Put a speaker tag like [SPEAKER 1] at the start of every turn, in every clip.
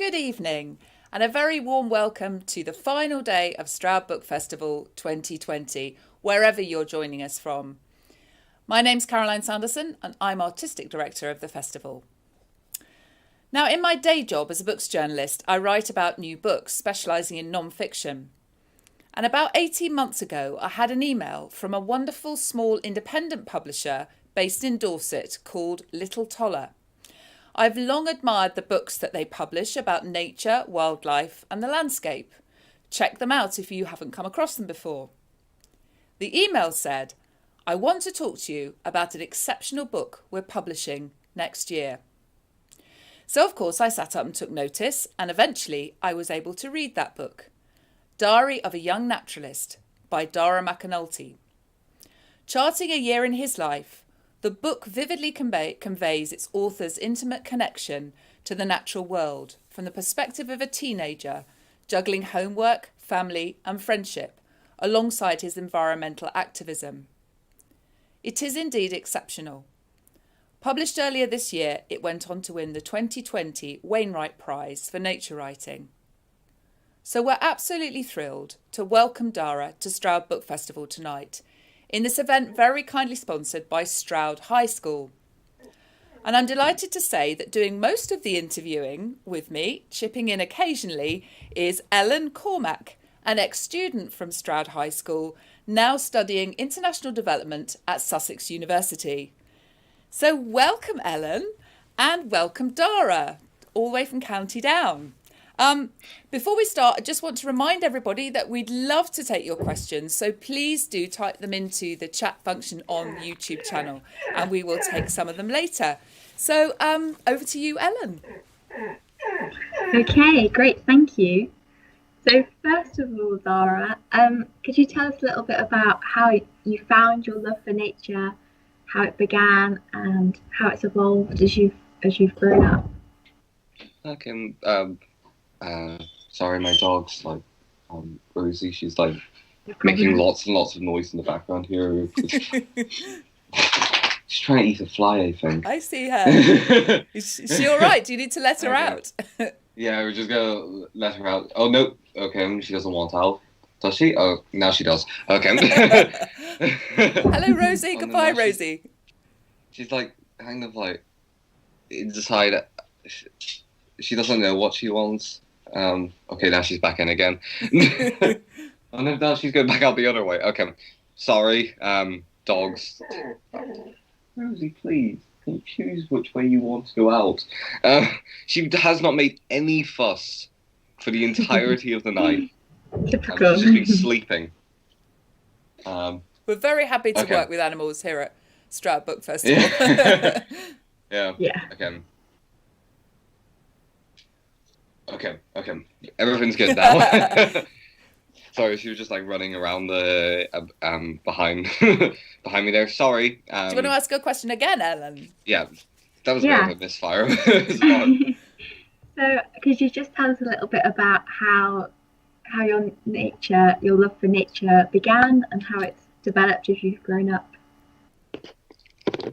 [SPEAKER 1] good evening, and a very warm welcome to the final day of Stroud Book Festival 2020, wherever you're joining us from. My name's Caroline Sanderson, and I'm Artistic Director of the festival. Now, in my day job as a books journalist, I write about new books, specialising in non-fiction. And about 18 months ago, I had an email from a wonderful small independent publisher based in Dorset called Little Toller. I've long admired the books that they publish about nature, wildlife and the landscape. Check them out if you haven't come across them before. The email said, I want to talk to you about an exceptional book we're publishing next year. So of course I sat up and took notice, and eventually I was able to read that book. Diary of a Young Naturalist by Dara McAnulty. Charting a year in his life, the book vividly conveys its author's intimate connection to the natural world from the perspective of a teenager, juggling homework, family and friendship alongside his environmental activism. It is indeed exceptional. Published earlier this year, it went on to win the 2020 Wainwright Prize for nature writing. So we're absolutely thrilled to welcome Dara to Stroud Book Festival tonight, in this event very kindly sponsored by Stroud High School. And I'm delighted to say that doing most of the interviewing with me, chipping in occasionally, is Ellen Cormack, an ex-student from Stroud High School, now studying international development at Sussex University. So welcome, Ellen, and welcome, Dara, all the way from County Down. Before we start, I just want to remind everybody that we'd love to take your questions, so please do type them into the chat function on the YouTube channel, and we will take some of them later. So over to you, Ellen.
[SPEAKER 2] Okay, great, thank you. So first of all, Dara, could you tell us a little bit about how you found your love for nature, how it began, and how it's evolved as you've grown up?
[SPEAKER 3] Okay. Sorry, my dog's like Rosie. She's like making lots and lots of noise in the background here. She's trying to eat a fly, I think.
[SPEAKER 1] I see her. Is she all right? Do you need to let her out?
[SPEAKER 3] Yeah, we're just gonna let her out. Oh no, okay, she doesn't want out. Does she? Oh, now she does. Okay.
[SPEAKER 1] Hello, Rosie. Goodbye, Rosie.
[SPEAKER 3] She's like kind of like inside. She doesn't know what she wants. Okay, now she's back in again. Oh no, now she's going back out the other way. Okay, sorry. Dogs. Rosie, please, can you choose which way you want to go out? She has not made any fuss for the entirety of the night.
[SPEAKER 2] Typical.
[SPEAKER 3] She's just been sleeping.
[SPEAKER 1] We're very happy to work with animals here at Stroud Book Festival.
[SPEAKER 3] Yeah.
[SPEAKER 2] Yeah.
[SPEAKER 3] Okay. Everything's good now. Sorry, she was just like running around the behind behind me there. Sorry.
[SPEAKER 1] Do you want to ask a question again, Ellen?
[SPEAKER 3] Yeah, that was a bit of a misfire.
[SPEAKER 2] So, could you just tell us a little bit about how your love for nature began and how it's developed as you've grown up?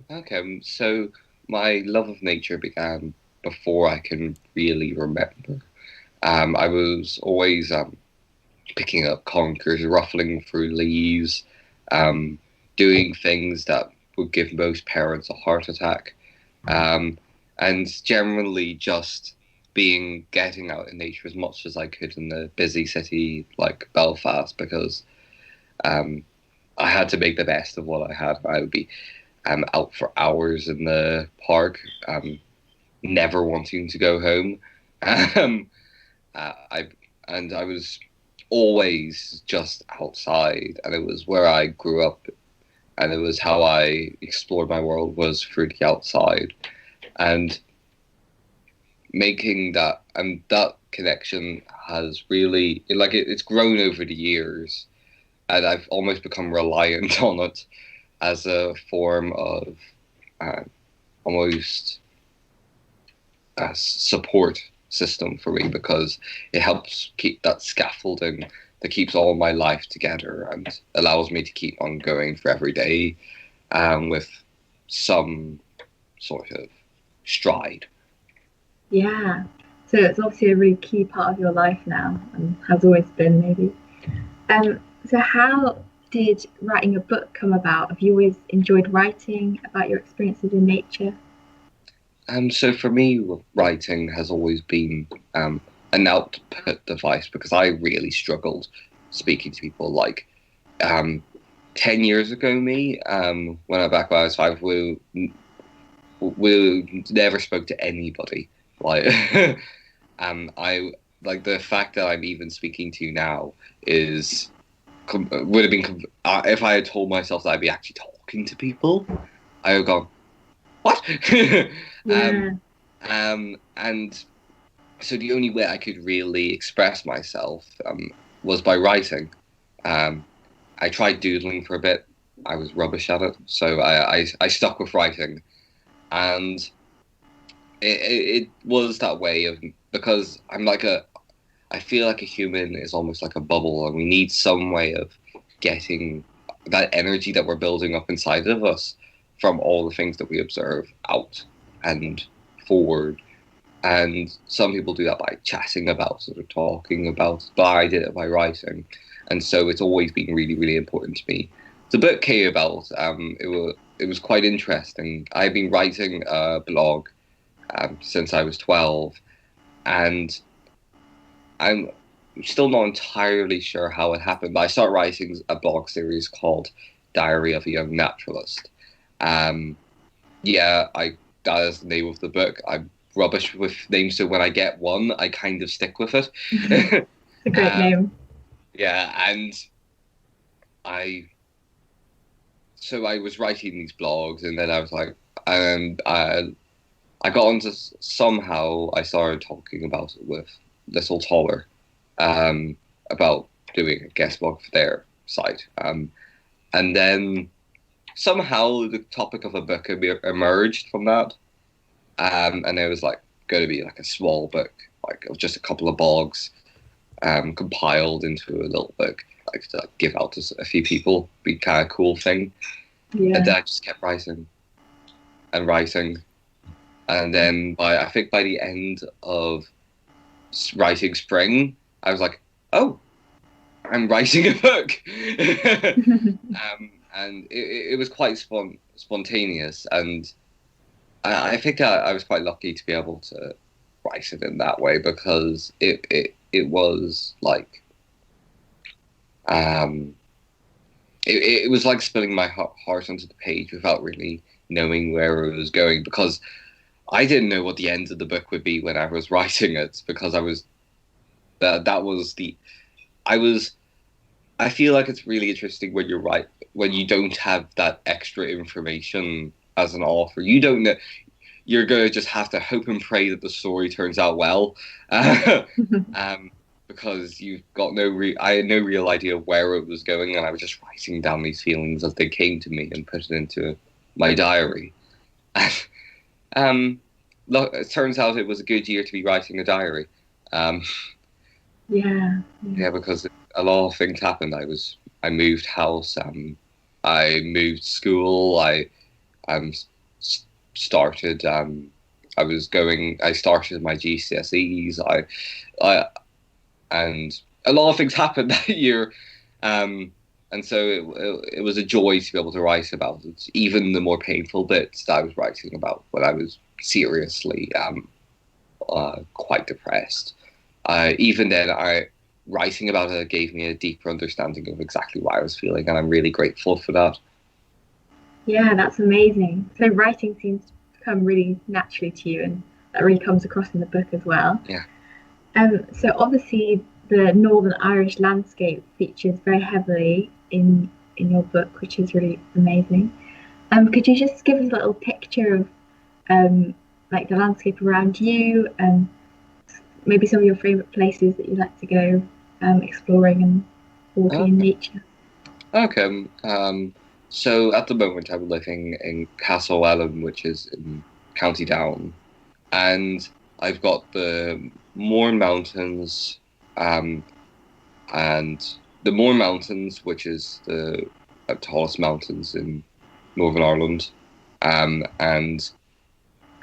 [SPEAKER 3] Okay, so my love of nature began before I can really remember. I was always picking up conkers, ruffling through leaves, doing things that would give most parents a heart attack, and generally just getting out in nature as much as I could in the busy city like Belfast, because I had to make the best of what I had. I would be out for hours in the park, never wanting to go home. I was always just outside, and it was where I grew up, and it was how I explored my world, was through the outside, and making that connection has really it's grown over the years, and I've almost become reliant on it as a form of almost a support system for me, because it helps keep that scaffolding that keeps all my life together and allows me to keep on going for every day with some sort of stride.
[SPEAKER 2] Yeah, So it's obviously a really key part of your life now, and has always been, maybe. So how did writing a book come about? Have you always enjoyed writing about your experiences in nature?
[SPEAKER 3] So for me, writing has always been an output device because I really struggled speaking to people. Like 10 years ago, when I was 5, we never spoke to anybody. Like, I like the fact that I'm even speaking to you now is would have been if I had told myself that I'd be actually talking to people, I would have gone, what? um,
[SPEAKER 2] Yeah.
[SPEAKER 3] and so the only way I could really express myself was by writing. Um, I tried doodling for a bit. I was rubbish at it, so I stuck with writing, and it was that way of because I feel like a human is almost like a bubble, and we need some way of getting that energy that we're building up inside of us from all the things that we observe out and forward. And some people do that by chatting about it or talking about it, but I did it by writing. And so it's always been really, really important to me. The book came about, it was quite interesting. I've been writing a blog since I was 12, and I'm still not entirely sure how it happened, but I started writing a blog series called Diary of a Young Naturalist. Um, yeah, that is the name of the book. I'm rubbish with names, so when I get one, I kind of stick with it.
[SPEAKER 2] It's a great name.
[SPEAKER 3] Yeah, and I so I was writing these blogs, and then I was like, and I got onto somehow I started talking about it with Little Taller, about doing a guest blog for their site, and then somehow the topic of a book emerged from that, and it was like going to be like a small book, like of just a couple of blogs, compiled into a little book, like to give out to a few people, be kind of cool thing.
[SPEAKER 2] Yeah.
[SPEAKER 3] And then I just kept writing and writing, and then I think by the end of writing spring, I was like, oh, I'm writing a book. And it was quite spontaneous, and I think I was quite lucky to be able to write it in that way because it was like it was like spilling my heart onto the page without really knowing where it was going, because I didn't know what the end of the book would be when I was writing it, because that was the I feel like it's really interesting when you write when you don't have that extra information as an author. You don't know. You're gonna just have to hope and pray that the story turns out well, because you've got I had no real idea where it was going, and I was just writing down these feelings as they came to me and put it into my diary. Look, it turns out it was a good year to be writing a diary.
[SPEAKER 2] Yeah.
[SPEAKER 3] Yeah, because a lot of things happened. I moved house. I moved school. I started. I started my GCSEs. And a lot of things happened that year. And so it was a joy to be able to write about it, even the more painful bits that I was writing about when I was seriously quite depressed. Even then, writing about it gave me a deeper understanding of exactly what I was feeling, and I'm really grateful for that.
[SPEAKER 2] Yeah, that's amazing. So writing seems to come really naturally to you, and that really comes across in the book as well.
[SPEAKER 3] Yeah.
[SPEAKER 2] So obviously the Northern Irish landscape features very heavily in your book, which is really amazing. Could you just give us a little picture of like the landscape around you, and maybe some of your favourite places that you like to go exploring and walking in nature?
[SPEAKER 3] Okay. So at the moment I'm living in Castlewellan, which is in County Down, and I've got the Mourne Mountains, and the Mourne Mountains, which is the tallest mountains in Northern Ireland, and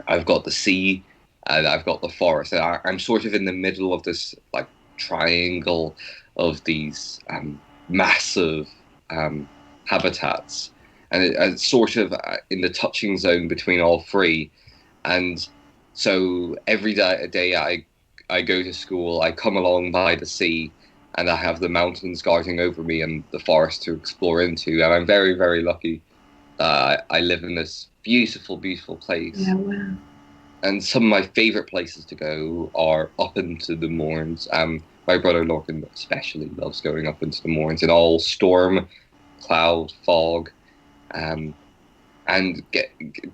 [SPEAKER 3] I've got the sea, and I've got the forest, and I'm sort of in the middle of this like triangle of these massive habitats, and it's sort of in the touching zone between all three. And so every day I go to school, I come along by the sea, and I have the mountains guarding over me and the forest to explore into. And I'm very, very lucky that I live in this beautiful, beautiful place.
[SPEAKER 2] Yeah, wow.
[SPEAKER 3] And some of my favourite places to go are up into the moorns. My brother Lorcan especially loves going up into the moorns in all storm, cloud, fog, and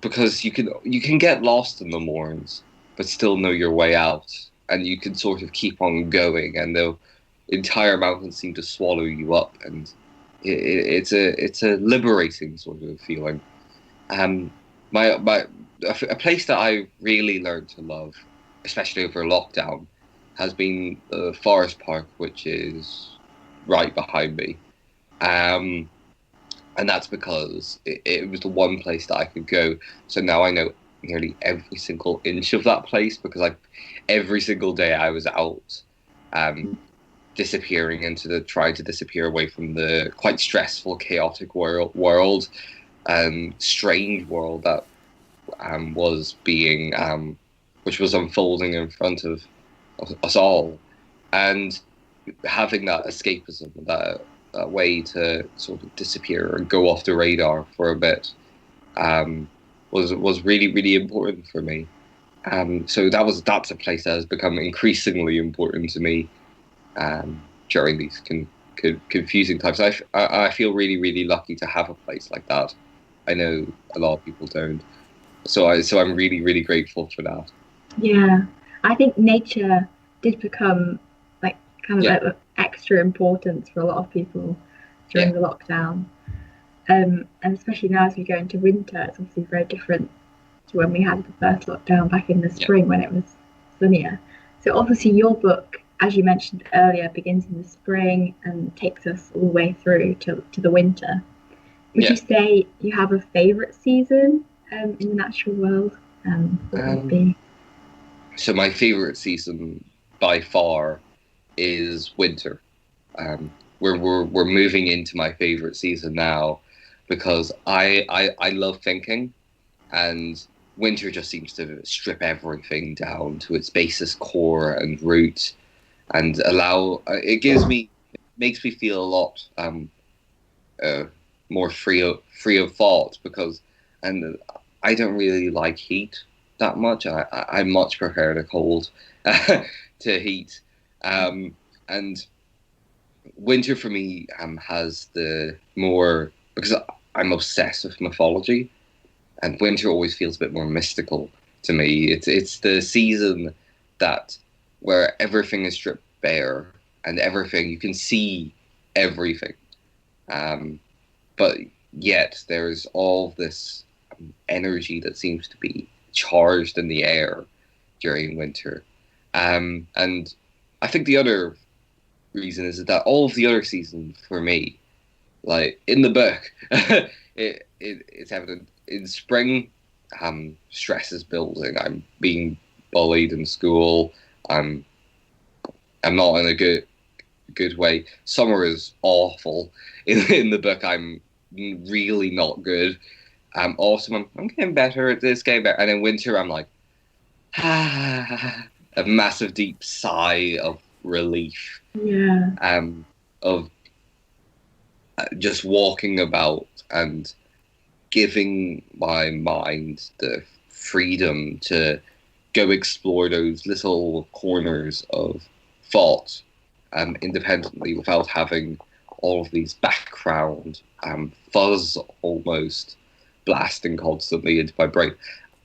[SPEAKER 3] because you can get lost in the moorns, but still know your way out, and you can sort of keep on going, and the entire mountains seem to swallow you up, and it's a liberating sort of feeling. A place that I really learned to love, especially over lockdown, has been the forest park, which is right behind me. And that's because it was the one place that I could go. So now I know nearly every single inch of that place, because every single day I was out, disappearing trying to disappear away from the quite stressful, chaotic world, strange world that which was unfolding in front of us all, and having that escapism, that way to sort of disappear and go off the radar for a bit, was really, really important for me. So that's a place that has become increasingly important to me during these confusing times. I feel really, really lucky to have a place like that. I know a lot of people don't. So I'm really, really grateful for that.
[SPEAKER 2] Yeah, I think nature did become like kind of like extra importance for a lot of people during the lockdown. And especially now as we go into winter, it's obviously very different to when we had the first lockdown back in the spring when it was sunnier. So obviously your book, as you mentioned earlier, begins in the spring and takes us all the way through to the winter. Would you say you have a favourite season in the natural world? What would be?
[SPEAKER 3] So my favourite season by far is winter. We're moving into my favourite season now, because I love thinking, and winter just seems to strip everything down to its basest core and root, and makes me feel a lot more free of thought, because I don't really like heat that much. I much prefer the cold to heat, and winter for me has the more, because I'm obsessed with mythology, and winter always feels a bit more mystical to me. It's the season where everything is stripped bare, and everything, you can see everything, but yet there's all this energy that seems to be charged in the air during winter. And I think the other reason is that all of the other seasons for me, like in the book, it's evident. In spring, stress is building. I'm being bullied in school. I'm not in a good way. Summer is awful. In the book, I'm really not good. Autumn, I'm getting better at this, getting better. And in winter, I'm like, a massive deep sigh of relief.
[SPEAKER 2] Yeah.
[SPEAKER 3] Of just walking about and giving my mind the freedom to go explore those little corners of thought independently, without having all of these background fuzz almost blasting constantly into my brain.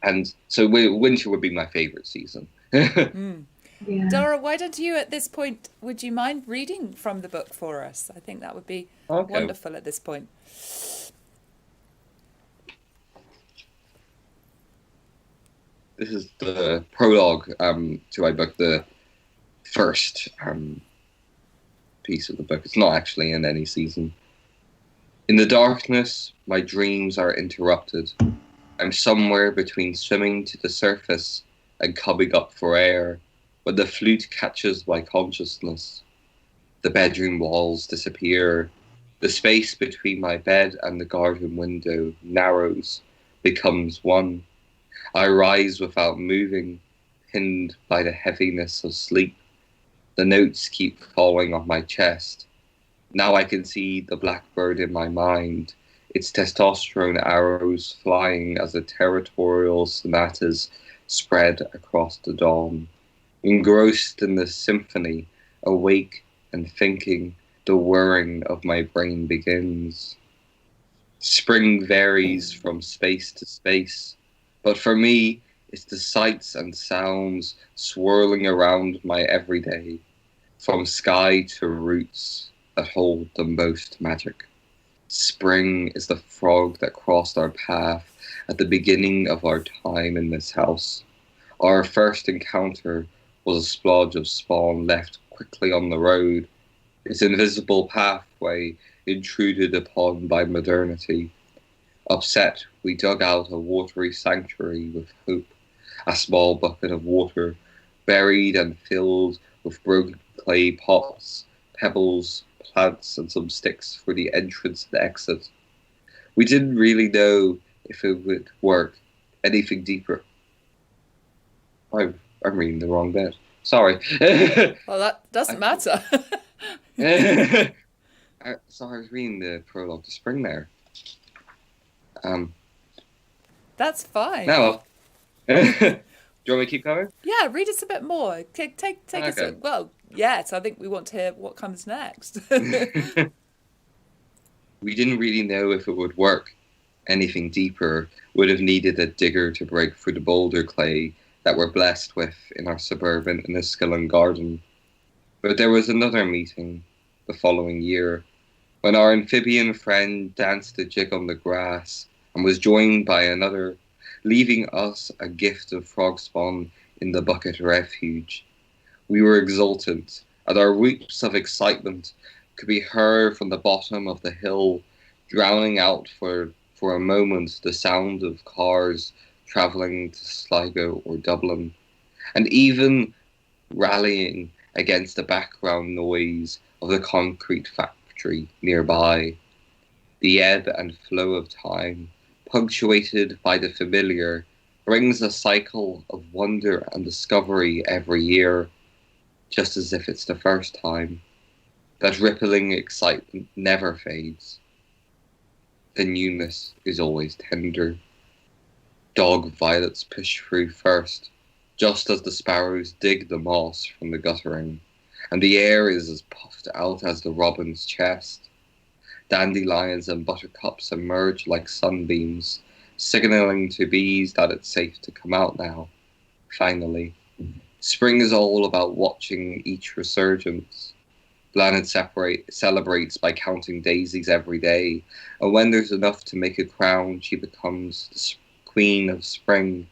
[SPEAKER 3] And so winter would be my favourite season.
[SPEAKER 2] Yeah.
[SPEAKER 1] Dara, why don't you at this point, would you mind reading from the book for us? I think that would be wonderful at this point.
[SPEAKER 3] This is the prologue to my book, the first piece of the book. It's not actually in any season. In the darkness, my dreams are interrupted. I'm somewhere between swimming to the surface and coming up for air when the flute catches my consciousness. The bedroom walls disappear. The space between my bed and the garden window narrows, becomes one. I rise without moving, pinned by the heaviness of sleep. The notes keep falling on my chest. Now I can see the blackbird in my mind, its testosterone arrows flying as the territorial sonatas spread across the dawn. Engrossed in the symphony, awake and thinking, the whirring of my brain begins. Spring varies from space to space, but for me, it's the sights and sounds swirling around my everyday, from sky to roots, that hold the most magic. Spring is the frog that crossed our path at the beginning of our time in this house. Our first encounter was a splodge of spawn left quickly on the road, its invisible pathway intruded upon by modernity. Upset, we dug out a watery sanctuary with hope, a small bucket of water, buried and filled with broken clay pots, pebbles, plants, and some sticks for the entrance and exit. We didn't really know if it would work anything deeper. I'm reading the wrong bit. Sorry.
[SPEAKER 1] Well, that doesn't matter.
[SPEAKER 3] Sorry, I was reading the prologue to Spring there.
[SPEAKER 1] That's fine.
[SPEAKER 3] No. Do you want me to keep going?
[SPEAKER 1] Yeah, read us a bit more. Take us.
[SPEAKER 3] Okay.
[SPEAKER 1] Well, yes, I think we want to hear what comes next.
[SPEAKER 3] We didn't really know if it would work. Anything deeper would have needed a digger to break through the boulder clay that we're blessed with in our suburban Enniskillen garden. But there was another meeting the following year when our amphibian friend danced a jig on the grass and was joined by another, leaving us a gift of frog spawn in the bucket refuge. We were exultant, and our whoops of excitement could be heard from the bottom of the hill, drowning out for a moment the sound of cars travelling to Sligo or Dublin, and even rallying against the background noise of the concrete factory nearby. The ebb and flow of time, punctuated by the familiar, brings a cycle of wonder and discovery every year, just as if it's the first time. That rippling excitement never fades. The newness is always tender. Dog violets push through first, just as the sparrows dig the moss from the guttering, and the air is as puffed out as the robin's chest. Dandelions and buttercups emerge like sunbeams, signalling to bees that it's safe to come out now. Finally, spring is all about watching each resurgence. Blanid celebrates by counting daisies every day, and when there's enough to make a crown, she becomes the queen of spring.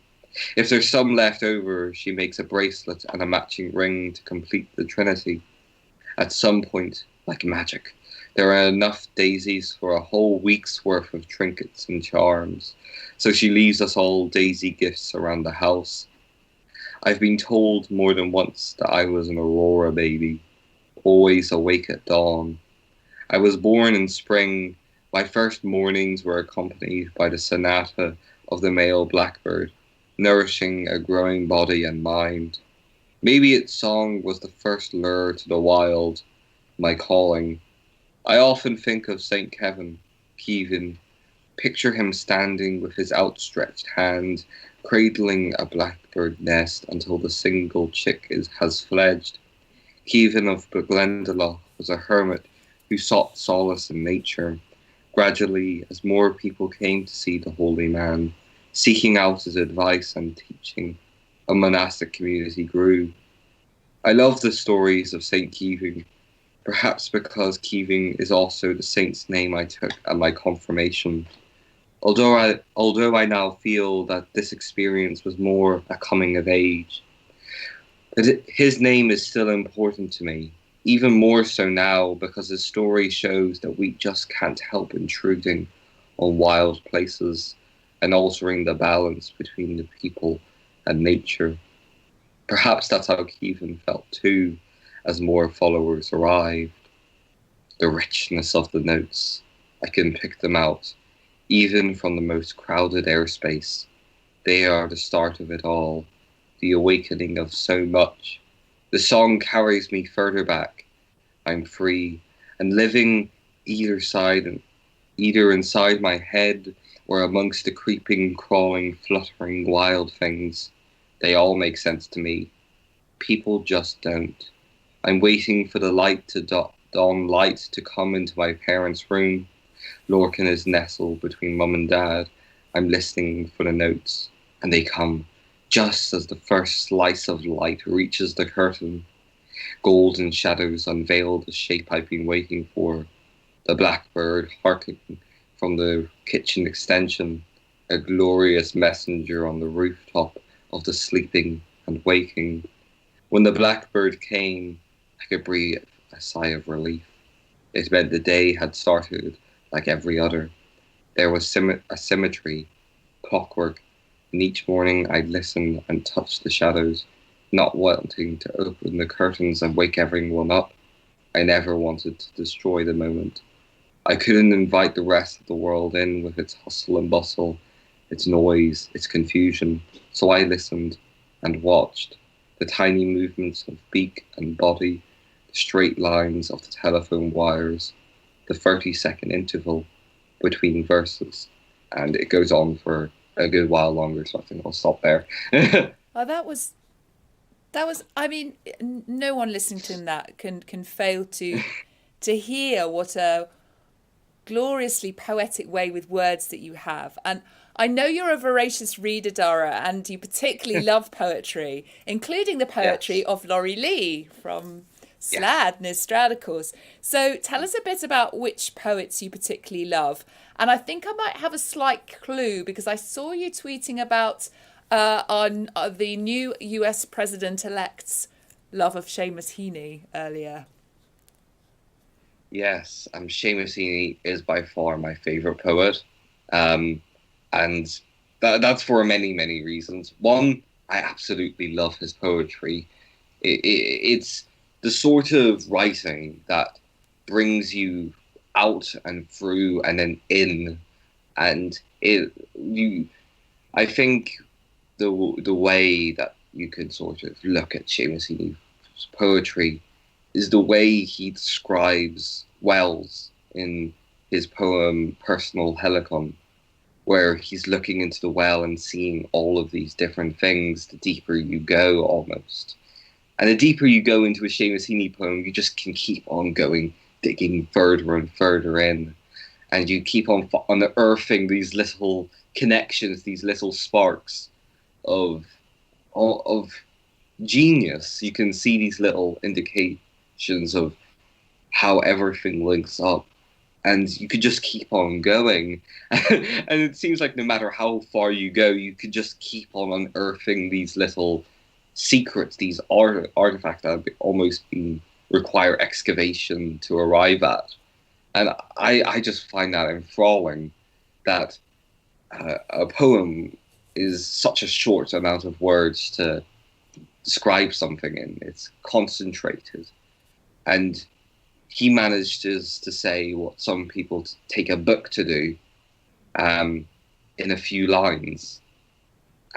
[SPEAKER 3] If there's some left over, she makes a bracelet and a matching ring to complete the trinity. At some point, like magic, there are enough daisies for a whole week's worth of trinkets and charms, so she leaves us all daisy gifts around the house. I've been told more than once that I was an Aurora baby, always awake at dawn. I was born in spring. My first mornings were accompanied by the sonata of the male blackbird, nourishing a growing body and mind. Maybe its song was the first lure to the wild, my calling. I often think of St. Kevin, picture him standing with his outstretched hand, cradling a blackbird nest until the single chick has fledged. Kevin of Glendalough was a hermit who sought solace in nature. Gradually, as more people came to see the holy man, seeking out his advice and teaching, a monastic community grew. I love the stories of St. Kevin, perhaps because Kevin is also the saint's name I took at my confirmation. Although I now feel that this experience was more a coming of age, but his name is still important to me, even more so now because his story shows that we just can't help intruding on wild places and altering the balance between the people and nature. Perhaps that's how Kevin felt too, as more followers arrived. The richness of the notes, I can pick them out, even from the most crowded airspace. They are the start of it all, the awakening of so much. The song carries me further back. I'm free, and living either side, either inside my head or amongst the creeping, crawling, fluttering wild things. They all make sense to me. People just don't. I'm waiting for the light to dawn light to come into my parents' room. Lorcan is nestled between mum and dad. I'm listening for the notes, and they come just as the first slice of light reaches the curtain. Golden shadows unveil the shape I've been waiting for. The blackbird harking from the kitchen extension, a glorious messenger on the rooftop of the sleeping and waking. When the blackbird came, I could breathe a sigh of relief. It meant the day had started like every other. There was a symmetry, clockwork, and each morning I'd listen and touch the shadows, not wanting to open the curtains and wake everyone up. I never wanted to destroy the moment. I couldn't invite the rest of the world in with its hustle and bustle, its noise, its confusion, so I listened and watched the tiny movements of beak and body, the straight lines of the telephone wires, the 30-second interval between verses, and it goes on for a good while longer, so I think I'll stop there.
[SPEAKER 1] Oh, that was. I mean, no one listening to that can fail to hear what a gloriously poetic way with words that you have. And I know you're a voracious reader, Dara, and you particularly love poetry, including the poetry of Laurie Lee from Slad, near Stroud, of course. So tell us a bit about which poets you particularly love. And I think I might have a slight clue because I saw you tweeting about on the new US president-elect's love of Seamus Heaney earlier.
[SPEAKER 3] Yes, Seamus Heaney is by far my favourite poet. And that's for many, many reasons. One, I absolutely love his poetry. It's the sort of writing that brings you out and through and then in. And I think the way that you could sort of look at Seamus Heaney's poetry is the way he describes wells in his poem Personal Helicon, where he's looking into the well and seeing all of these different things the deeper you go almost. And the deeper you go into a Seamus Heaney poem, you just can keep on going, digging further and further in. And you keep on unearthing these little connections, these little sparks of genius. You can see these little indications of how everything links up, and you could just keep on going. And it seems like no matter how far you go, you could just keep on unearthing these little secrets, these artifacts that almost require excavation to arrive at. And I just find that enthralling, that a poem is such a short amount of words to describe something in. It's concentrated. And he manages to say what some people take a book to do in a few lines.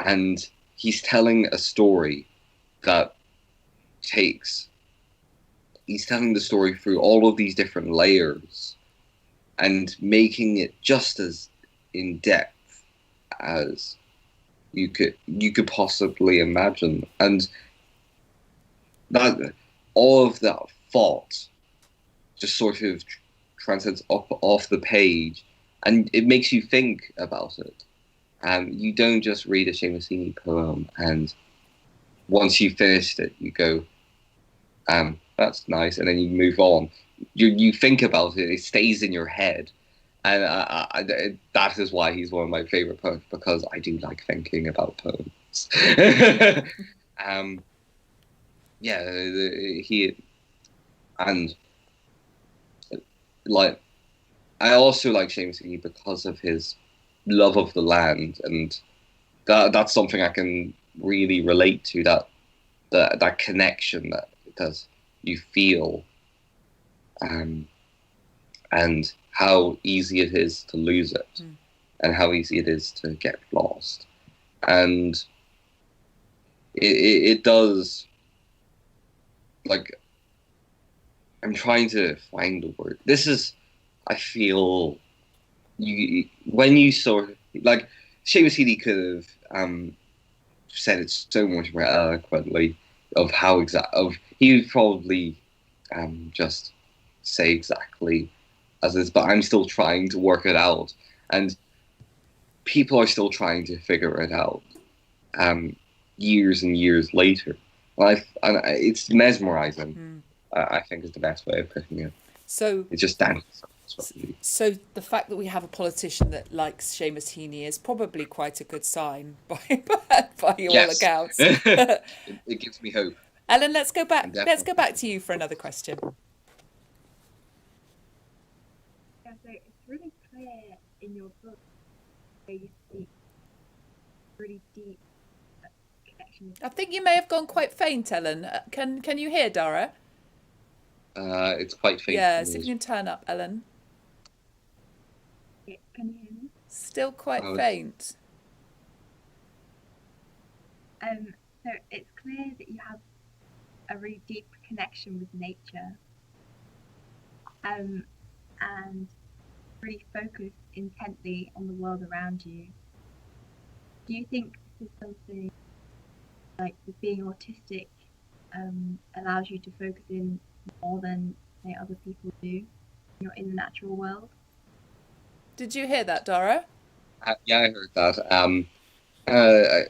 [SPEAKER 3] And he's telling a story that he's telling the story through all of these different layers and making it just as in depth as you could possibly imagine. And that all of that thought just sort of transcends off the page, and it makes you think about it. You don't just read a Seamus Heaney poem and once you've finished it, you go, that's nice, and then you move on. You think about it, it stays in your head. And that is why he's one of my favourite poets, because I do like thinking about poems. I also like Seamus Heaney because of his love of the land, and that's something I can really relate to. That that connection that you feel, and how easy it is to lose it, and how easy it is to get lost. And it does, like, I'm trying to find the word. This is, I feel, when you sort of, like, Seamus Heaney could have said it so much more eloquently of how he would probably just say exactly as is, but I'm still trying to work it out, and people are still trying to figure it out years and years later. And it's mesmerizing, I think, is the best way of putting it.
[SPEAKER 1] So
[SPEAKER 3] it just stands.
[SPEAKER 1] So the fact that we have a politician that likes Seamus Heaney is probably quite a good sign by all accounts.
[SPEAKER 3] It gives me hope.
[SPEAKER 1] Ellen, let's go back to you for another question.
[SPEAKER 2] Yeah, so it's really clear in your book where you speak really deep connection.
[SPEAKER 1] I think you may have gone quite faint, Ellen. Can you hear Dara?
[SPEAKER 3] It's quite faint.
[SPEAKER 1] Yeah, see if you can turn up, Ellen.
[SPEAKER 2] Can you hear me?
[SPEAKER 1] Still quite faint.
[SPEAKER 2] So it's clear that you have a really deep connection with nature, and really focus intently on the world around you. Do you think this is something like with being autistic allows you to focus in more than, say, other people do when you're in the natural world?
[SPEAKER 1] Did you hear that, Dara?
[SPEAKER 3] Yeah, I heard that.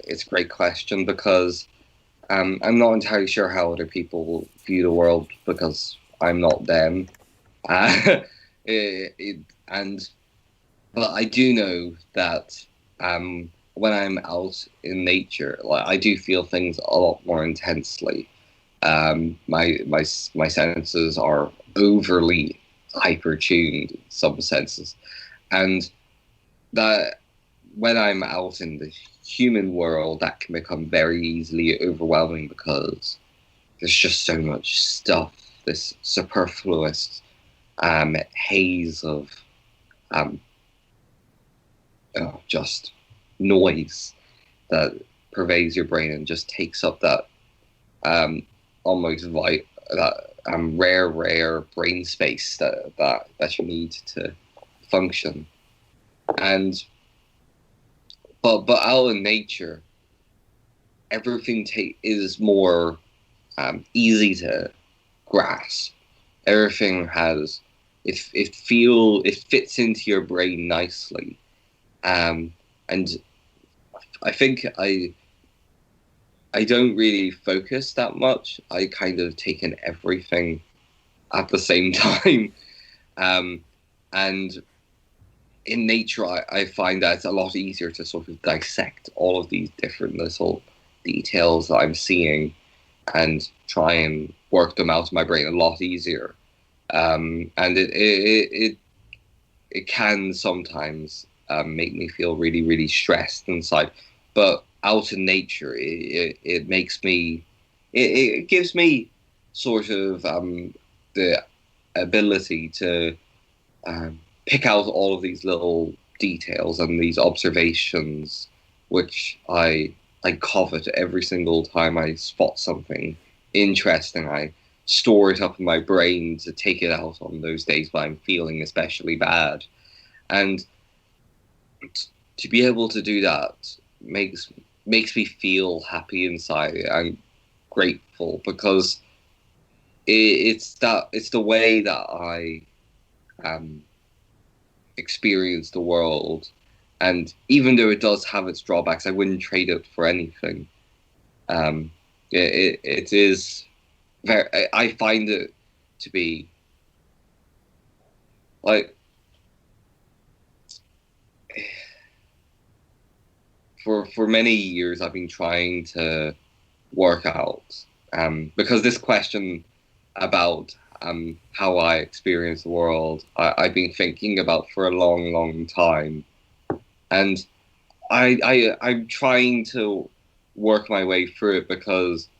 [SPEAKER 3] It's a great question because I'm not entirely sure how other people view the world because I'm not them. But I do know that when I'm out in nature, like, I do feel things a lot more intensely. My senses are overly hyper-tuned in some senses. And that when I'm out in the human world, that can become very easily overwhelming because there's just so much stuff, this superfluous haze of just noise that pervades your brain and just takes up that almost rare brain space that you need to function. And but out in nature, everything is more easy to grasp. Everything has it fits into your brain nicely, and I think I don't really focus that much. I kind of take in everything at the same time, and in nature, I find that it's a lot easier to sort of dissect all of these different little details that I'm seeing and try and work them out in my brain a lot easier. And it can sometimes make me feel really, really stressed inside. But out in nature, it makes me, it gives me sort of the ability to pick out all of these little details and these observations, which I covet every single time I spot something interesting. I store it up in my brain to take it out on those days when I'm feeling especially bad. And to be able to do that makes me feel happy inside. I'm grateful because it's the way that I experience the world, and even though it does have its drawbacks, I wouldn't trade it for anything. It is very. I find it to be like for many years I've been trying to work out because this question about how I experience the world, I've been thinking about for a long, long time, and I'm trying to work my way through it because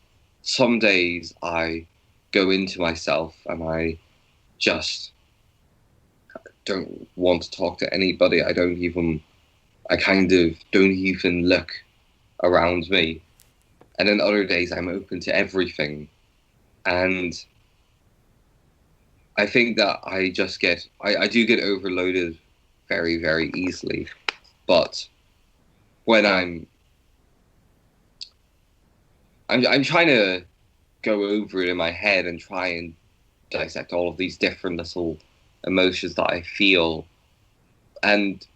[SPEAKER 3] some days I go into myself and I just don't want to talk to anybody. I kind of don't even look around me. And then other days I'm open to everything. And I think that I do get overloaded very, very easily. But when I'm trying to go over it in my head and try and dissect all of these different little emotions that I feel. And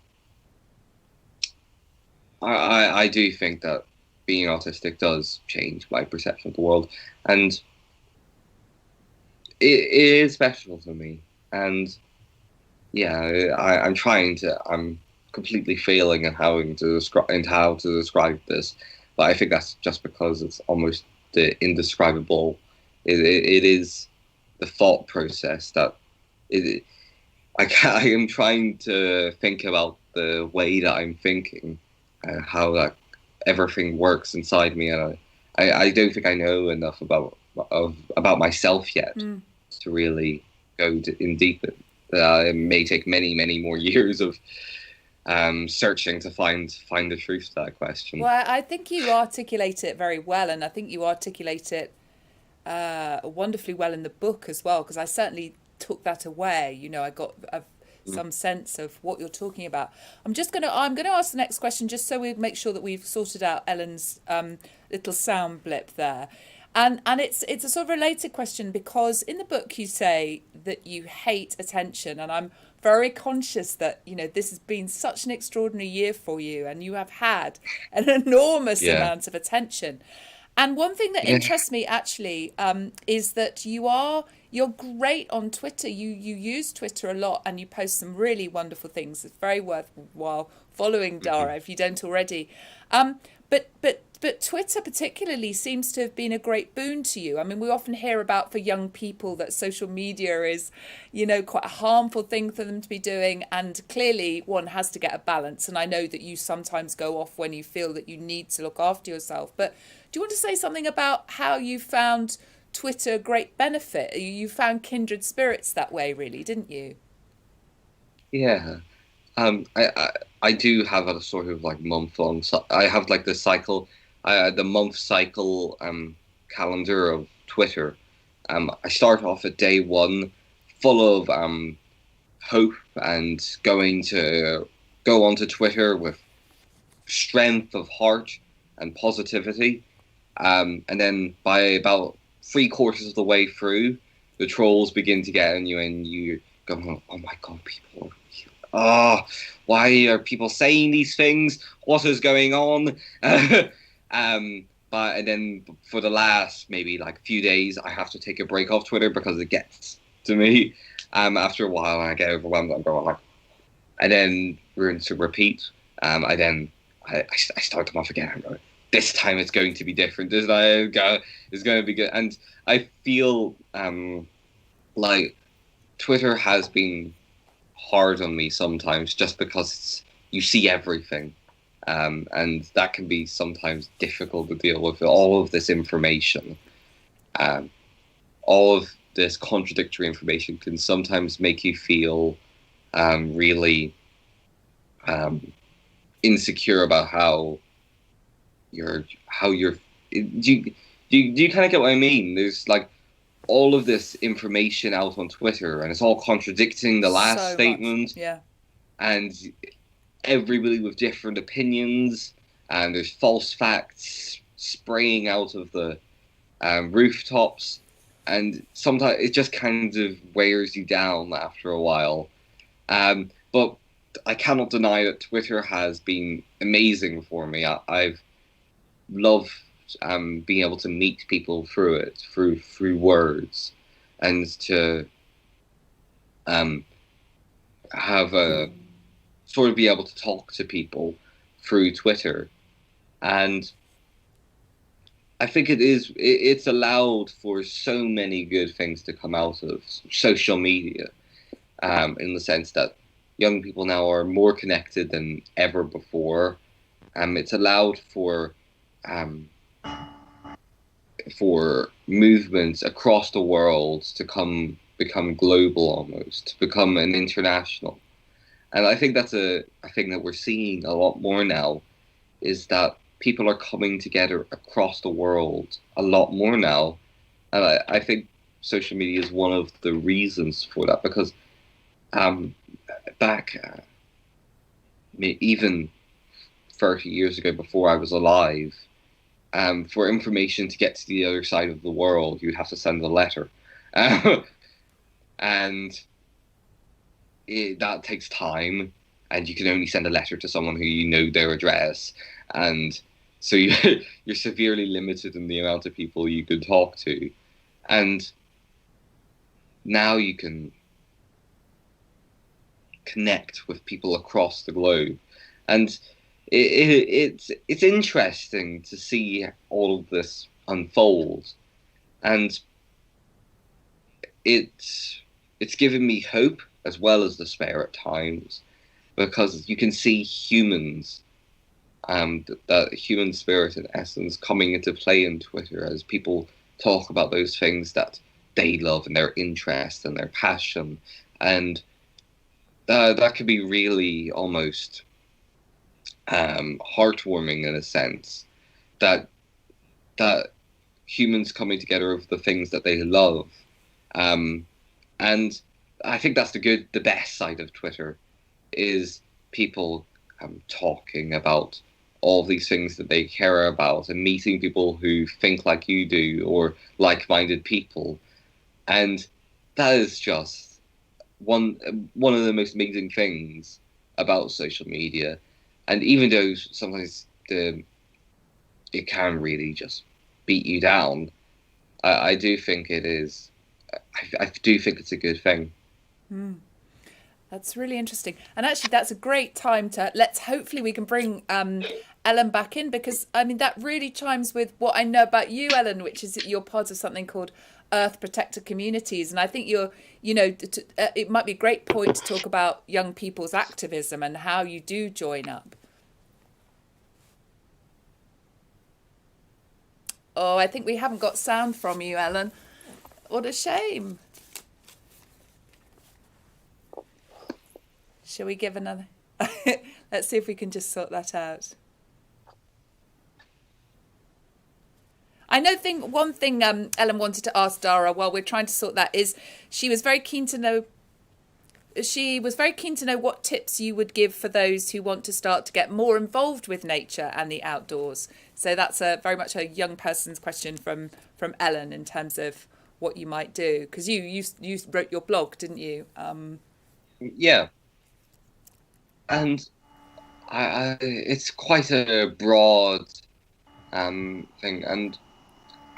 [SPEAKER 3] I do think that being autistic does change my perception of the world. And it is special to me. And yeah, I'm completely failing at how to describe this. But I think that's just because it's almost the indescribable. It is the thought process that I am trying to think about the way that I'm thinking, how that everything works inside me, and I don't think I know enough about myself yet to really go in deep. It may take many, many more years of searching to find the truth to that question.
[SPEAKER 1] Well, I think you articulate it very well, and I think you articulate it wonderfully well in the book as well, because I certainly took that away. You know, I got some sense of what you're talking about. I'm going to ask the next question just so we make sure that we've sorted out Ellen's little sound blip there. And it's a sort of related question, because in the book you say that you hate attention, and I'm very conscious that, you know, this has been such an extraordinary year for you, and you have had an enormous amount of attention. And one thing that interests me actually is that you're great on Twitter. You use Twitter a lot, and you post some really wonderful things. It's very worthwhile following Dara if you don't already. But Twitter particularly seems to have been a great boon to you. I mean, we often hear about for young people that social media is, you know, quite a harmful thing for them to be doing. And clearly one has to get a balance. And I know that you sometimes go off when you feel that you need to look after yourself. But do you want to say something about how you found Twitter a great benefit? You found kindred spirits that way, really, didn't you?
[SPEAKER 3] Yeah. I do have a sort of like month-long. I have like the cycle, the month cycle calendar of Twitter. I start off at day one, full of hope and go onto Twitter with strength of heart and positivity. And then by about 3/4 of the way through, the trolls begin to get on you, and you go, "Oh my God, people! Why are people saying these things? What is going on?" And then for the last maybe like few days, I have to take a break off Twitter because it gets to me. After a while, I get overwhelmed. I'm going like, and then we're into repeat. I start them off again. I'm going, this time it's going to be different. It's going to be good. And I feel like Twitter has been hard on me sometimes, just because you see everything. And that can be sometimes difficult to deal with, all of this information. All of this contradictory information can sometimes make you feel really insecure about how you're. Do you kind of get what I mean? There's like all of this information out on Twitter, and it's all contradicting the last statement.
[SPEAKER 1] Yeah.
[SPEAKER 3] And everybody with different opinions, and there's false facts spraying out of the rooftops, and sometimes it just kind of wears you down after a while. But I cannot deny that Twitter has been amazing for me. I've loved being able to meet people through it, through words, and to have a sort of be able to talk to people through Twitter. And I think it's allowed for so many good things to come out of social media, in the sense that young people now are more connected than ever before. It's allowed for for movements across the world to become global almost, to become an international. And I think that's a thing that we're seeing a lot more now, is that people are coming together across the world a lot more now. And I think social media is one of the reasons for that, because back even 30 years ago, before I was alive, for information to get to the other side of the world, you'd have to send a letter. And that takes time, and you can only send a letter to someone who you know their address. And so you're severely limited in the amount of people you could talk to. And now you can connect with people across the globe. And it's interesting to see all of this unfold. And it's given me hope as well as despair at times, because you can see humans, that human spirit in essence coming into play in Twitter as people talk about those things that they love and their interest and their passion. And that could be really almost heartwarming in a sense, that humans coming together over the things that they love. And I think that's the best side of Twitter, is people talking about all these things that they care about and meeting people who think like you do or like-minded people. And that is just one of the most amazing things about social media. And even though sometimes it can really just beat you down, I do think it is. I do think it's a good thing.
[SPEAKER 1] That's really interesting. And actually, that's a great time to hopefully we can bring Ellen back in, because I mean, that really chimes with what I know about you, Ellen, which is that you're part of something called Earth Protector Communities. And I think it might be a great point to talk about young people's activism and how you do join up. Oh, I think we haven't got sound from you, Ellen. What a shame. Shall we give another? Let's see if we can just sort that out. I know one thing Ellen wanted to ask Dara while we're trying to sort that is she was very keen to know what tips you would give for those who want to start to get more involved with nature and the outdoors. So that's very much a young person's question from Ellen in terms of what you might do, because you wrote your blog, didn't you?
[SPEAKER 3] Yeah. And it's quite a broad thing, and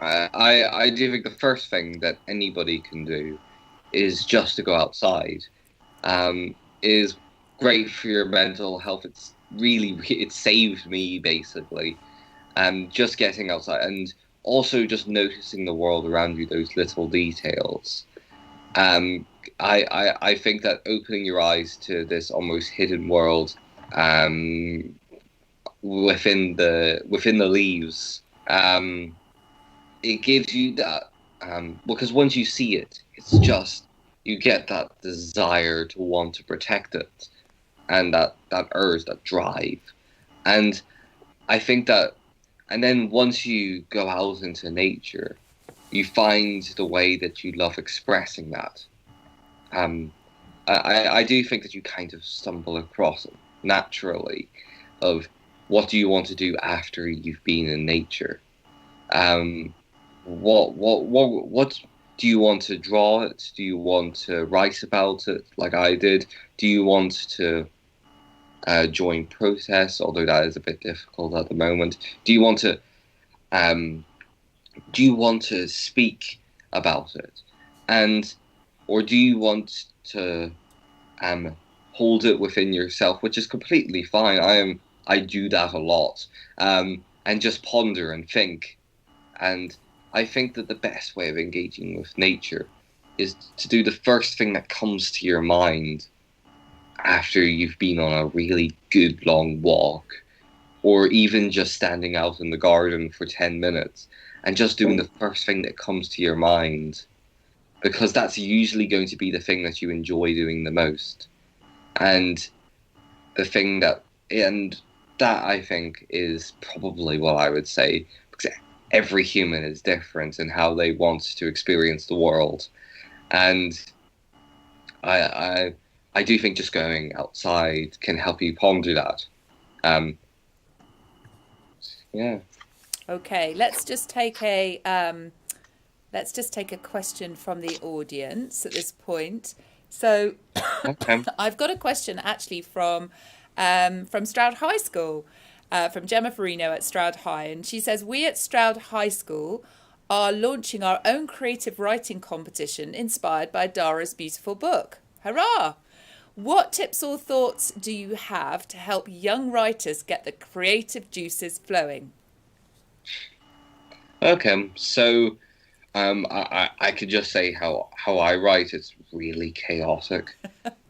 [SPEAKER 3] I do think the first thing that anybody can do is just to go outside. Is great for your mental health. It saved me basically, just getting outside, and also just noticing the world around you, those little details. I think that opening your eyes to this almost hidden world within the leaves, it gives you that, because once you see it, it's just, you get that desire to want to protect it, and that urge, that drive. And I think that, and then once you go out into nature, you find the way that you love expressing that. I do think that you kind of stumble across it naturally, of what do you want to do after you've been in nature. What do you want to draw it? Do you want to write about it like I did? Do you want to join protests, although that is a bit difficult at the moment? Do you want to speak about it? Or do you want to hold it within yourself, which is completely fine. I do that a lot, and just ponder and think. And I think that the best way of engaging with nature is to do the first thing that comes to your mind after you've been on a really good long walk, or even just standing out in the garden for 10 minutes. and just doing the first thing that comes to your mind, because that's usually going to be the thing that you enjoy doing the most. And the thing that, and that I think is probably what I would say, because every human is different in how they want to experience the world. And I do think just going outside can help you ponder that. Um, yeah.
[SPEAKER 1] Okay, let's just take a question from the audience at this point. So
[SPEAKER 3] Okay.
[SPEAKER 1] I've got a question actually from Stroud High School, from Gemma Farino at Stroud High, and she says, we at Stroud High School are launching our own creative writing competition inspired by Dara's beautiful book. Hurrah! What tips or thoughts do you have to help young writers get the creative juices flowing?
[SPEAKER 3] Okay. So I could just say how I write. It's really chaotic.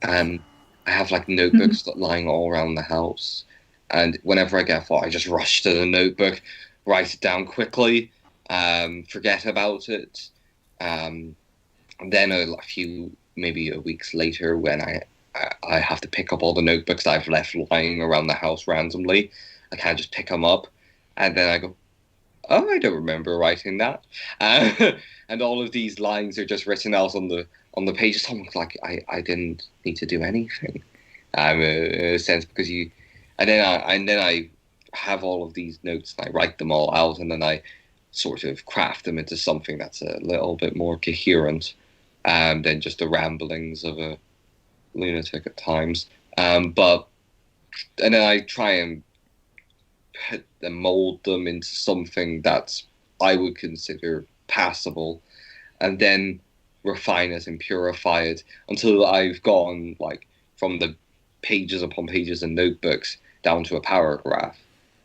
[SPEAKER 3] I have like notebooks lying all around the house, and whenever I get a thought, I just rush to the notebook, write it down quickly, forget about it. And then a few, maybe weeks later, when I have to pick up all the notebooks I've left lying around the house randomly, I can't just pick them up, and then I go, oh, I don't remember writing that. And all of these lines are just written out on the page. It's almost like I didn't need to do anything, in a sense, because and then I have all of these notes and I write them all out, and then I sort of craft them into something that's a little bit more coherent, than just the ramblings of a lunatic at times. But and then I try and put and mold them into something that I would consider passable, and then refine it and purify it until I've gone like from the pages upon pages and notebooks down to a paragraph.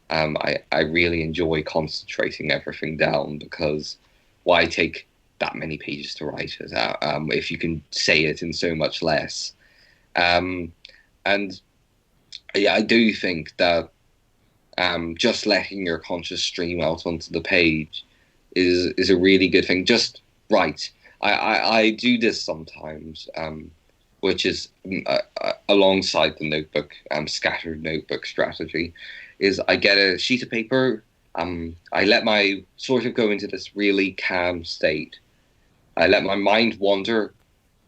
[SPEAKER 3] I really enjoy concentrating everything down, because why take that many pages to write it out if you can say it in so much less? And yeah, I do think that just letting your conscious stream out onto the page is a really good thing. Just write. I do this sometimes, which is alongside the notebook, scattered notebook strategy, is I get a sheet of paper. I let my sort of go into this really calm state. I let my mind wander,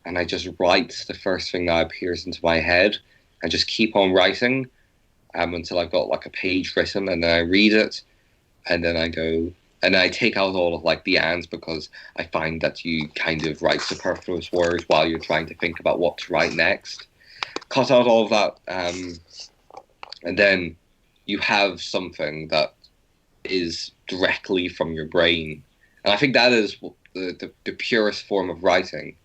[SPEAKER 3] and I just write the first thing that appears into my head, and just keep on writing until I've got like a page written, and then I read it, and then I go and I take out all of like the ands, because I find that you kind of write superfluous words while you're trying to think about what to write next. Cut out all of that, and then you have something that is directly from your brain. And I think that is the purest form of writing,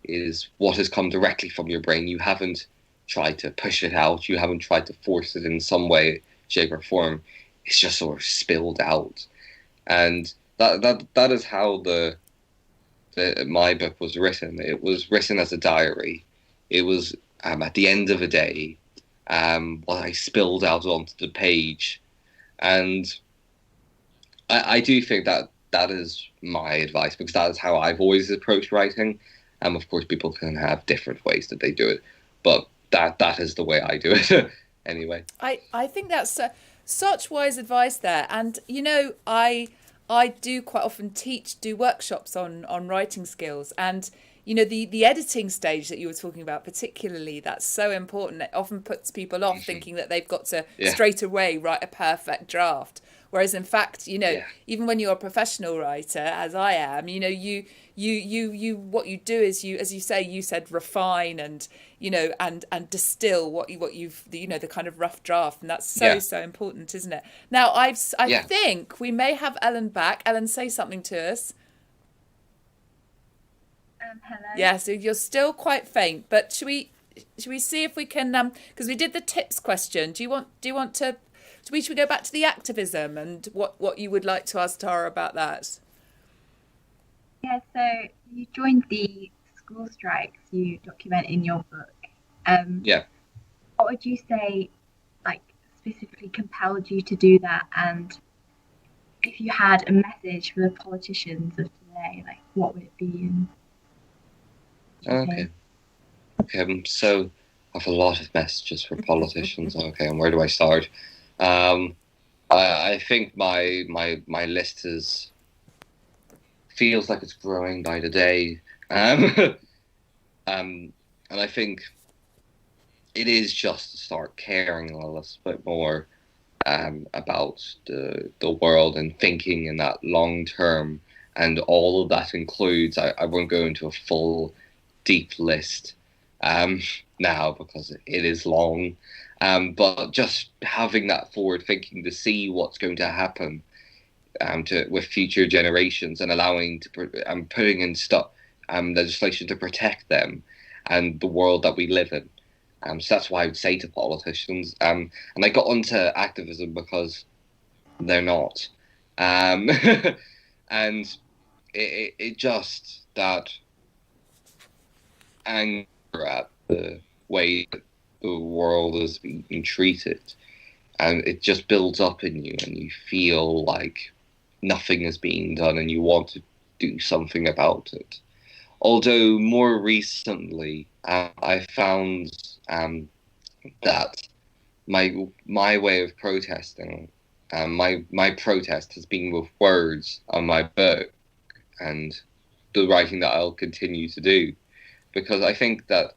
[SPEAKER 3] is what has come directly from your brain. You haven't tried to push it out. You haven't tried to force it in some way, shape, or form. It's just sort of spilled out. And that is how my book was written. It was written as a diary. It was at the end of a day, what I spilled out onto the page. And I do think that is my advice, because that is how I've always approached writing. Of course, people can have different ways that they do it, but that is the way I do it. Anyway,
[SPEAKER 1] I think that's such wise advice there. And I do quite often do workshops on writing skills, and the editing stage that you were talking about particularly, that's so important. It often puts people off thinking that they've got to straight away write a perfect draft, whereas in fact even when you're a professional writer, as I am, you what you do is you, as you say, you said, refine and and distill what you've the kind of rough draft, and that's so important, isn't it? Now I think we may have Ellen back. Ellen, say something to us.
[SPEAKER 2] Hello.
[SPEAKER 1] Yeah, so you're still quite faint, but should we see if we can because we did the tips question. Do you want to should we go back to the activism and what you would like to ask Tara about that?
[SPEAKER 2] Yeah, so you joined the school strikes you document in your book. What would you say, like, specifically compelled you to do that, and if you had a message for the politicians of today, like what would it be?
[SPEAKER 3] Okay. So I have a lot of messages for politicians. Okay, and where do I start? I think my list feels like it's growing by the day. And I think it is just to start caring a little bit more about the world and thinking in that long term. And all of that includes, I won't go into a full deep list now because it is long, but just having that forward thinking to see what's going to happen with future generations, and allowing putting in legislation to protect them and the world that we live in. So that's why I would say to politicians. And I got onto activism because they're not. And it just that anger at the way that the world is being treated, and it just builds up in you, and you feel like nothing is being done, and you want to do something about it. Although more recently, I found that my way of protesting, my protest has been with words on my book and the writing that I'll continue to do, because I think that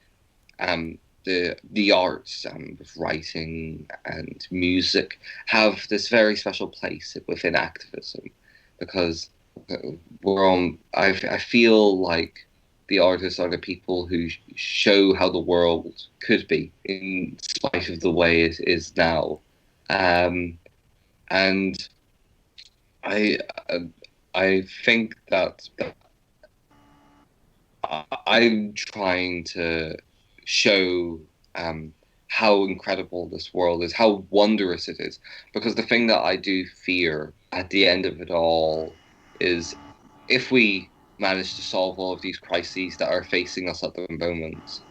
[SPEAKER 3] the arts, with writing and music, have this very special place within activism, because I feel like the artists are the people who show how the world could be in spite of the way it is now. And I think that I'm trying to show how incredible this world is, how wondrous it is. Because the thing that I do fear at the end of it all is, if we manage to solve all of these crises that are facing us at the moment,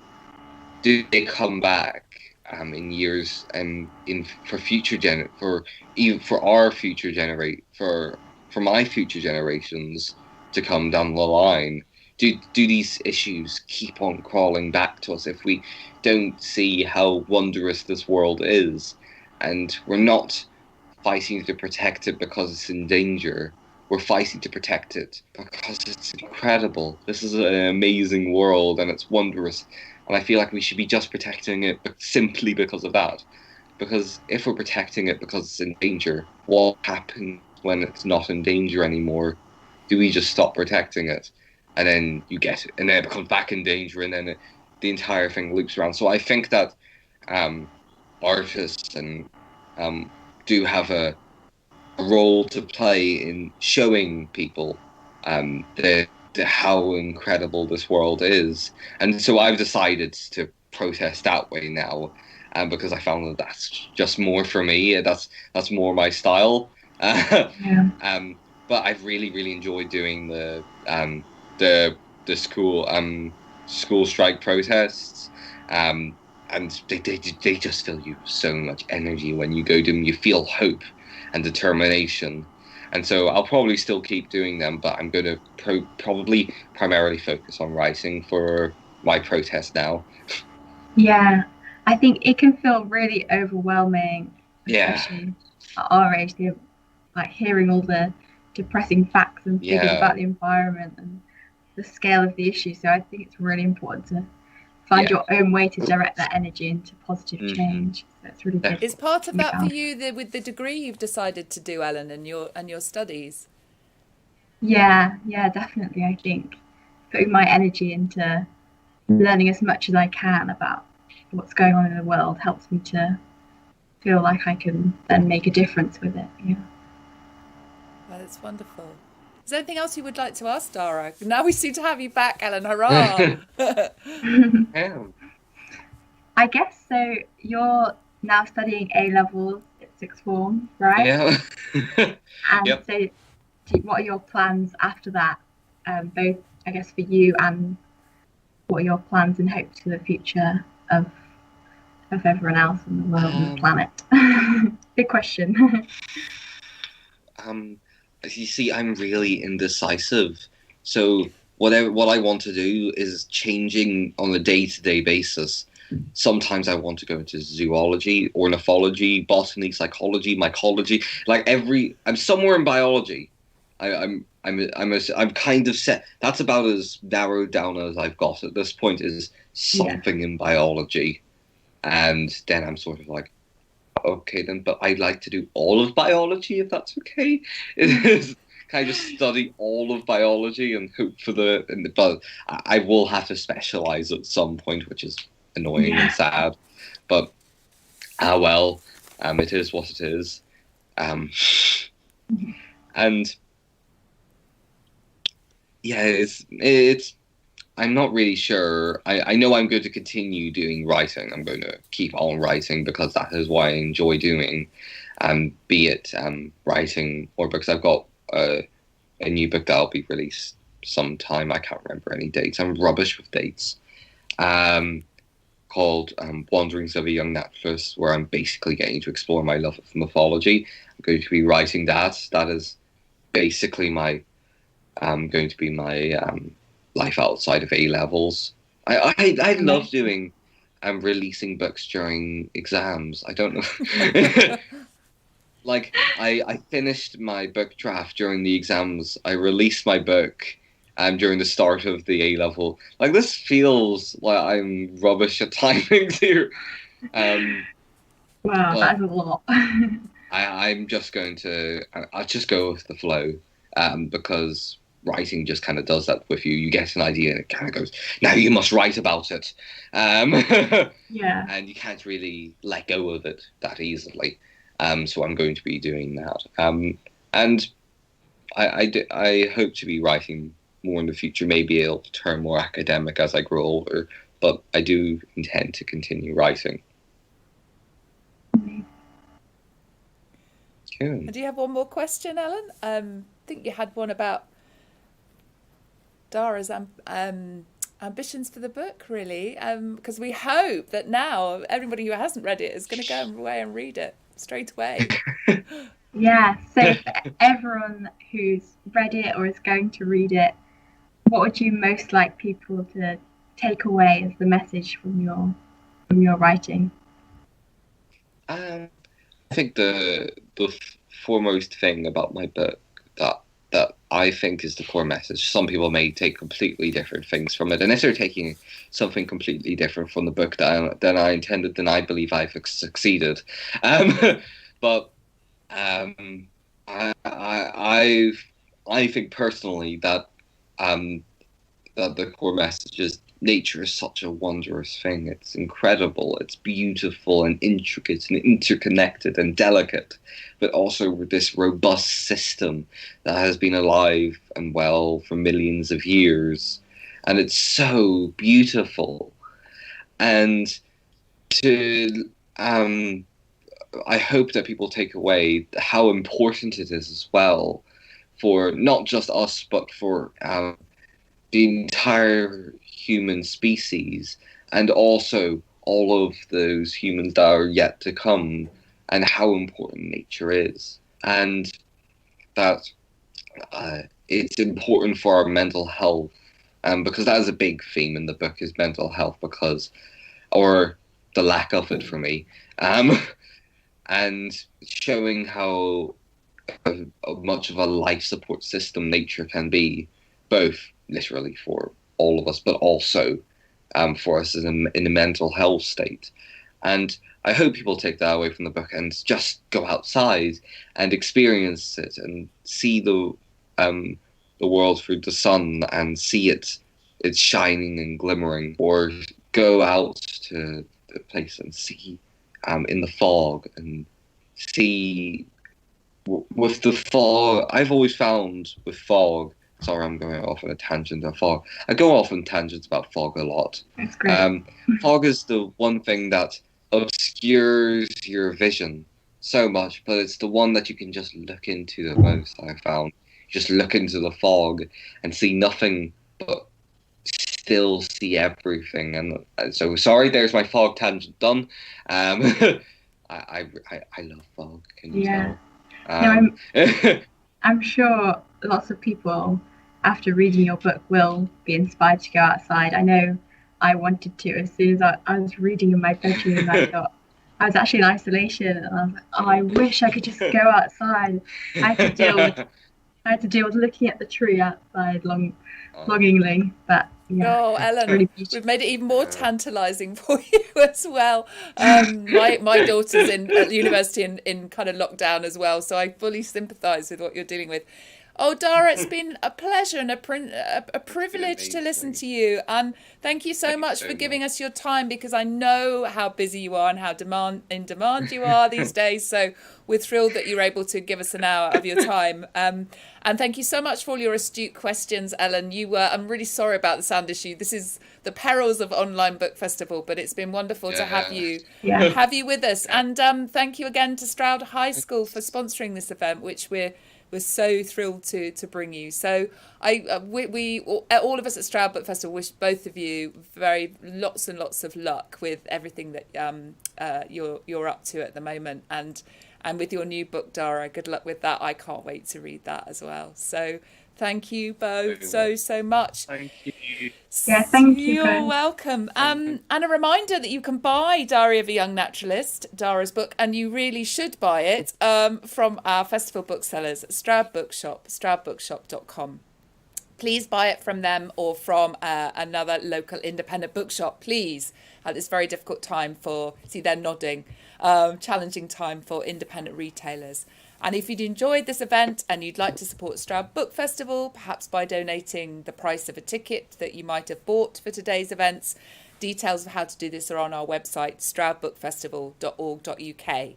[SPEAKER 3] do they come back in years for my future generations to come down the line? Do these issues keep on crawling back to us if we don't see how wondrous this world is, and we're not fighting to protect it because it's in danger? We're fighting to protect it because it's incredible. This is an amazing world, and it's wondrous. And I feel like we should be just protecting it simply because of that. Because if we're protecting it because it's in danger, what happens when it's not in danger anymore? Do we just stop protecting it? And then and then it becomes back in danger, and then the entire thing loops around. So I think that artists do have a role to play in showing people how incredible this world is. And so I've decided to protest that way now, because I found that that's just more for me. That's more my style.
[SPEAKER 2] Yeah.
[SPEAKER 3] But I've really enjoyed doing the school strike protests. And they just fill you with so much energy when you go do them. You feel hope and determination. And so I'll probably still keep doing them, but I'm going to probably primarily focus on writing for my protest now.
[SPEAKER 2] Yeah, I think it can feel really overwhelming,
[SPEAKER 3] Yeah.
[SPEAKER 2] especially at our age, like hearing all the depressing facts and figures about the environment and the scale of the issue. So I think it's really important to find your own way to direct that energy into positive change. So it's really good.
[SPEAKER 1] Is part of that for you with the degree you've decided to do, Ellen, and your studies?
[SPEAKER 2] Yeah, definitely. I think putting my energy into learning as much as I can about what's going on in the world helps me to feel like I can then make a difference with it. Yeah.
[SPEAKER 1] Well, that's wonderful. Is there anything else you would like to ask, Dara? Now we seem to have you back, Ellen. Hurrah!
[SPEAKER 2] I guess so. You're now studying A levels at sixth form, right?
[SPEAKER 3] Yeah.
[SPEAKER 2] And so, what are your plans after that? Both, I guess, for you, and what are your plans and hopes for the future of everyone else in the world and the planet? Big question.
[SPEAKER 3] you see, I'm really indecisive. So what I want to do is changing on a day-to-day basis. Sometimes I want to go into zoology, ornithology, botany, psychology, mycology. I'm somewhere in biology. I'm kind of set. That's about as narrowed down as I've got at this point. Is something in biology, and then I'm sort of like, okay then, but I'd like to do all of biology if that's okay. Can I just study all of biology and hope for but I will have to specialize at some point, which is annoying and sad. But well, it is what it is. And yeah, it's I'm not really sure. I know I'm going to continue doing writing. I'm going to keep on writing because that is what I enjoy doing. Be it writing or because I've got a new book that'll be released sometime. I can't remember any dates. I'm rubbish with dates. Called Wanderings of a Young Naturalist, where I'm basically getting to explore my love of mythology. I'm going to be writing that. That is basically going to be my life outside of A levels. I love doing releasing books during exams. I don't know. Like I finished my book draft during the exams. I released my book during the start of the A level. Like this feels like I'm rubbish at timing too.
[SPEAKER 2] Wow, that's a lot.
[SPEAKER 3] I'm just going to. I'll just go with the flow because writing just kind of does that with you. You get an idea and it kind of goes, now you must write about it.
[SPEAKER 2] Yeah.
[SPEAKER 3] And you can't really let go of it that easily. So I'm going to be doing that. And I hope to be writing more in the future. Maybe it'll turn more academic as I grow older, but I do intend to continue writing. Cool.
[SPEAKER 1] Do you have one more question, Ellen? I think you had one about Dara's ambitions for the book, really, because we hope that now everybody who hasn't read it is going to go away and read it straight away.
[SPEAKER 2] Yeah, so for everyone who's read it or is going to read it, what would you most like people to take away as the message from your writing?
[SPEAKER 3] I think the foremost thing about my book that I think is the core message. Some people may take completely different things from it, and if they're taking something completely different from the book than I intended, then I believe I've succeeded. But I think personally that that the core message is nature is such a wondrous thing. It's incredible. It's beautiful and intricate and interconnected and delicate, but also with this robust system that has been alive and well for millions of years. And it's so beautiful. And I hope that people take away how important it is as well for not just us, but for the entire human species, and also all of those humans that are yet to come, and how important nature is, and that it's important for our mental health, because that is a big theme in the book, is mental health, or the lack of it for me, and showing how much of a life support system nature can be, both literally for all of us, but also for us in a mental health state. And I hope people take that away from the book and just go outside and experience it and see the world through the sun and see it's shining and glimmering, or go out to the place and see in the fog and see with the fog. I've always found with fog. Sorry, I'm going off on a tangent of fog. I go off on tangents about fog a lot.
[SPEAKER 2] That's great.
[SPEAKER 3] Fog is the one thing that obscures your vision so much, but it's the one that you can just look into the most, I found. Just look into the fog and see nothing, but still see everything. And so, sorry, there's my fog tangent done. I love fog, can you tell?
[SPEAKER 2] No, I'm sure lots of people, after reading your book, will be inspired to go outside. I know I wanted to as soon as I was reading in my bedroom. I thought I was actually in isolation, and I was like, oh, I wish I could just go outside. I had to deal with I had to deal with looking at the tree outside longingly. But yeah,
[SPEAKER 1] Oh,
[SPEAKER 2] it's
[SPEAKER 1] Ellen,
[SPEAKER 2] really
[SPEAKER 1] we've
[SPEAKER 2] beautiful.
[SPEAKER 1] made it even more tantalising for you as well. My daughter's in at university in kind of lockdown as well, so I fully sympathise with what you're dealing with. Oh, Dara, it's been a pleasure and a
[SPEAKER 3] It's been
[SPEAKER 1] privilege to listen
[SPEAKER 3] amazing.
[SPEAKER 1] to you. And thank you so
[SPEAKER 3] Thank you
[SPEAKER 1] much
[SPEAKER 3] so
[SPEAKER 1] for giving
[SPEAKER 3] much.
[SPEAKER 1] us your time, because I know how busy you are and how in demand you are these days. So we're thrilled that you're able to give us an hour of your time. And thank you so much for all your astute questions, Ellen. I'm really sorry about the sound issue. This is the perils of online book festival, but it's been wonderful to have
[SPEAKER 3] Yeah.
[SPEAKER 1] you
[SPEAKER 2] Yeah,
[SPEAKER 1] with us.
[SPEAKER 3] Yeah.
[SPEAKER 1] And thank you again to Stroud High School for sponsoring this event, which we're so thrilled to bring you. So we all of us at Stroud Book Festival wish both of you lots and lots of luck with everything that you're up to at the moment, and with your new book, Dara. Good luck with that. I can't wait to read that as well. So thank you both so much.
[SPEAKER 3] Thank you.
[SPEAKER 2] yeah. Thank you
[SPEAKER 1] You're
[SPEAKER 2] both.
[SPEAKER 1] welcome. And a reminder that you can buy Diary of a Young Naturalist, Dara's book, and you really should buy it from our festival booksellers at Stroud Bookshop, stroudbookshop.com. Please buy it from them or from another local independent bookshop, please, at this very difficult time they're nodding, challenging time for independent retailers. And if you'd enjoyed this event and you'd like to support Stroud Book Festival, perhaps by donating the price of a ticket that you might have bought for today's events, details of how to do this are on our website, stroudbookfestival.org.uk.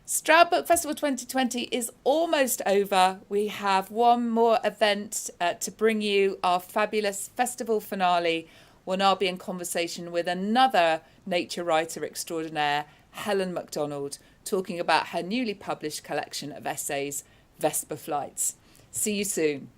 [SPEAKER 1] Stroud Book Festival 2020 is almost over. We have one more event to bring you. Our fabulous festival finale will now be in conversation with another nature writer extraordinaire, Helen MacDonald, talking about her newly published collection of essays, Vesper Flights. See you soon.